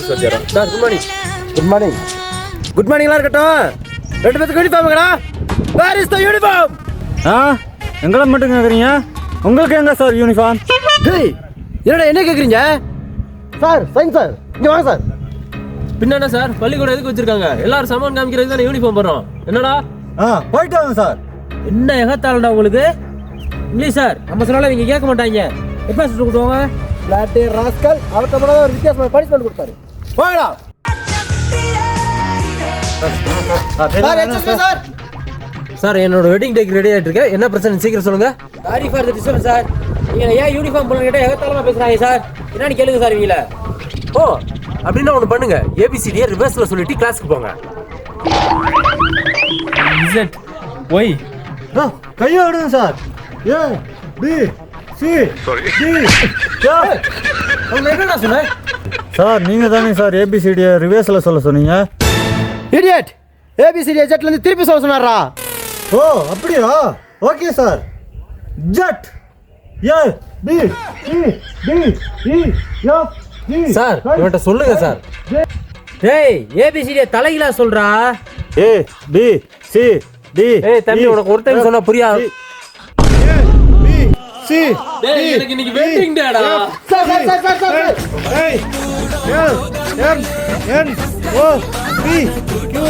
Office வச்சிடறோம் sir. Good morning. Good morning. Good மார்னிங்லாம் இருக்கட்டும். 2 பேருக்கு யூனிஃபார்முங்கடா. Where is the uniform? எங்களை மட்டும் கேட்குறீங்க, உங்களுக்கு எங்க சார் யூனிஃபார்ம்? டேய் என்னடா என்ன கேட்குறீங்க? சார் சைன் சார், இங்கே வாங்க சார். பின்னாடி சார் பள்ளிக்கூடம் எதுக்கு வச்சிருக்காங்க? எல்லாரும் சமான் காமிக்கிறது தானே யூனிஃபார்ம் போடுறோம். என்னடா போயிட்டு வாங்க சார். என்ன எகத்தாலடா உங்களுக்கு? இங்கிலீஷ் சார் நம்ம சொன்னாலும் இவங்க கேட்க மாட்டாங்க. எப்போ சுட்டு கொடுத்துவாங்க? பிளாட்டே ராஸ்கல் அவர்கிட்ட கூட ஒரு வித்தியாசமான பனிஷ்மெண்ட் கொடுத்தாரு. போடா சார். சார் என்னோட வெட்டிங் டேக்கு ரெடி ஆகிட்டு இருக்கு. என்ன பிரச்சனை சீக்கிரம் சொல்லுங்க. Sorry for the disturbance sir. நீங்கள் ஏன் யூனிஃபார்ம் போடணும் கேட்டால் எகத்தாலமாக பேசுகிறாங்க சார். என்னன்னு கேளுங்க சார் இவங்கள. ஓ அப்படின்னா ஒன்று பண்ணுங்க, ஏபிசிடியை ரிவர்ஸில் சொல்லிட்டு கிளாஸ்க்கு போங்க. இசட் ஒய் கையை விடுங்க சார். ஏ பி சி டி. அவங்க என்னடா சொன்னேன் சார் நீங்கள் தானே சார் ஏபிசிடியை ரிவர்ஸில் சொல்ல சொன்னீங்க. இடியட், ஏபிசிடி ஜெட்ல இருந்து திருப்பி சொல்ல சொன்னாரா? ஓ அப்படியா? Okay sir. ஜட் A B C D E F G. Sir இவன்கிட்ட சொல்லுங்க சார். டேய் ஏபிசிடியை தலையில சொல்றா. A B C D. ஏய் தம்பி உனக்கு ஒரு டைம் சொன்னா புரியாது. சி டேய் எனக்கு இன்னைக்கு வெட்டிங் டேடா. சார் ஏய் எல் எம் என் ஓ பி கியூ